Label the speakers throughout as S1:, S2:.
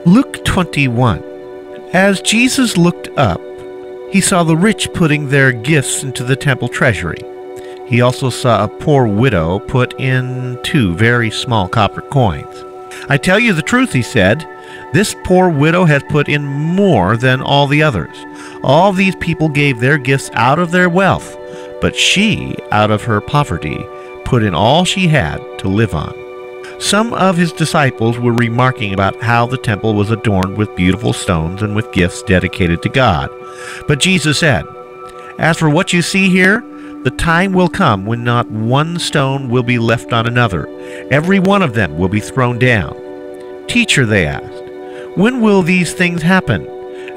S1: Luke 21. As Jesus looked up, he saw the rich putting their gifts into the temple treasury. He also saw a poor widow put in 2 very small copper coins. "I tell you the truth," he said, "this poor widow has put in more than all the others. All these people gave their gifts out of their wealth, but she, out of her poverty, put in all she had to live on." Some of his disciples were remarking about how the temple was adorned with beautiful stones and with gifts dedicated to God. But Jesus said, "As for what you see here, the time will come when not one stone will be left on another. Every one of them will be thrown down." "Teacher," they asked, "when will these things happen?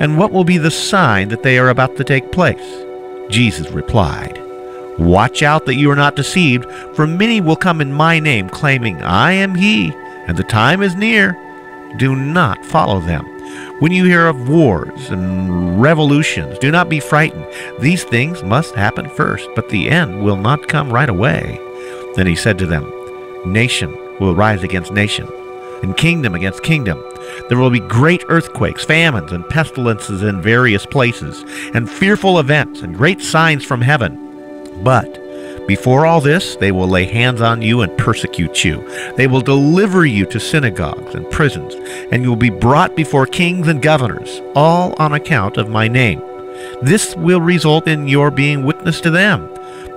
S1: And what will be the sign that they are about to take place?" Jesus replied, "Watch out that you are not deceived, for many will come in my name, claiming, 'I am he,' and the time is near. Do not follow them. When you hear of wars and revolutions, do not be frightened. These things must happen first, but the end will not come right away." Then he said to them, "Nation will rise against nation, and kingdom against kingdom. There will be great earthquakes, famines, and pestilences in various places, and fearful events and great signs from heaven. But before all this, they will lay hands on you and persecute you. They will deliver you to synagogues and prisons, and you will be brought before kings and governors, all on account of my name. This will result in your being witness to them.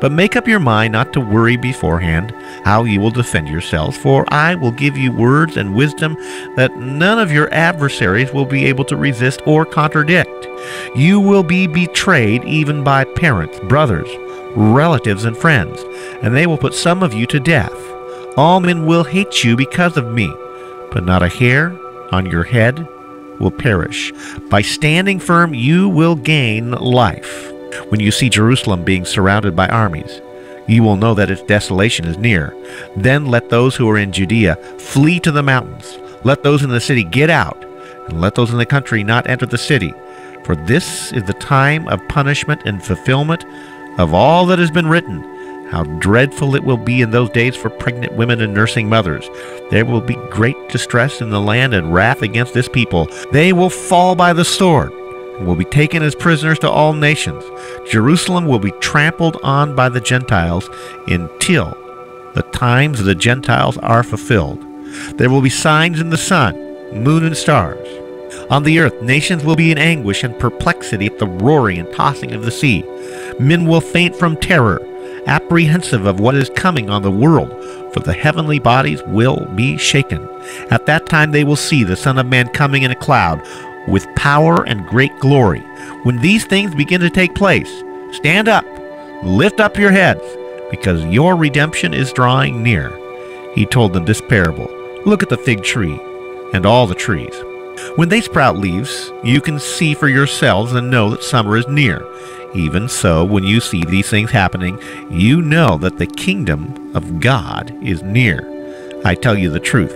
S1: But make up your mind not to worry beforehand how you will defend yourselves, for I will give you words and wisdom that none of your adversaries will be able to resist or contradict. You will be betrayed even by parents, brothers, relatives, and friends, and they will put some of you to death. All men will hate you because of me, but not a hair on your head will perish. By standing firm, you will gain life. When you see Jerusalem being surrounded by armies, you will know that its desolation is near. Then let those who are in Judea flee to the mountains. Let those in the city get out, and let those in the country not enter the city. For this is the time of punishment and fulfillment of all that has been written. How dreadful it will be in those days for pregnant women and nursing mothers. There will be great distress in the land and wrath against this people. They will fall by the sword and will be taken as prisoners to all nations. Jerusalem will be trampled on by the Gentiles until the times of the Gentiles are fulfilled. There will be signs in the sun, moon, and stars. On the earth, nations will be in anguish and perplexity at the roaring and tossing of the sea. Men will faint from terror, apprehensive of what is coming on the world, for the heavenly bodies will be shaken. At that time they will see the Son of Man coming in a cloud with power and great glory. When these things begin to take place, stand up, lift up your heads, because your redemption is drawing near." He told them this parable. "Look at the fig tree and all the trees. When they sprout leaves, you can see for yourselves and know that summer is near. Even so, when you see these things happening, you know that the kingdom of God is near. I tell you the truth,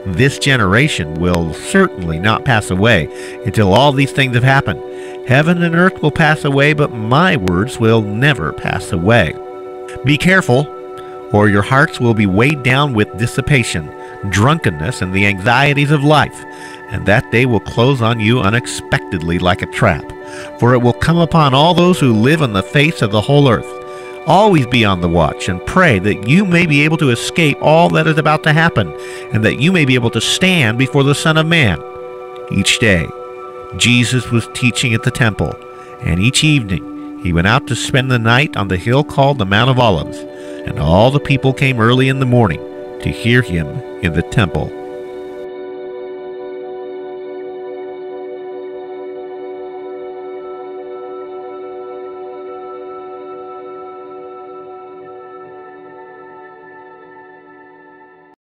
S1: this generation will certainly not pass away until all these things have happened. Heaven and earth will pass away, but my words will never pass away. Be careful, or your hearts will be weighed down with dissipation, drunkenness, and the anxieties of life, and that day will close on you unexpectedly like a trap. For it will come upon all those who live on the face of the whole earth. Always be on the watch and pray that you may be able to escape all that is about to happen, and that you may be able to stand before the Son of Man." Each day, Jesus was teaching at the temple, and each evening he went out to spend the night on the hill called the Mount of Olives, and all the people came early in the morning to hear him in the temple.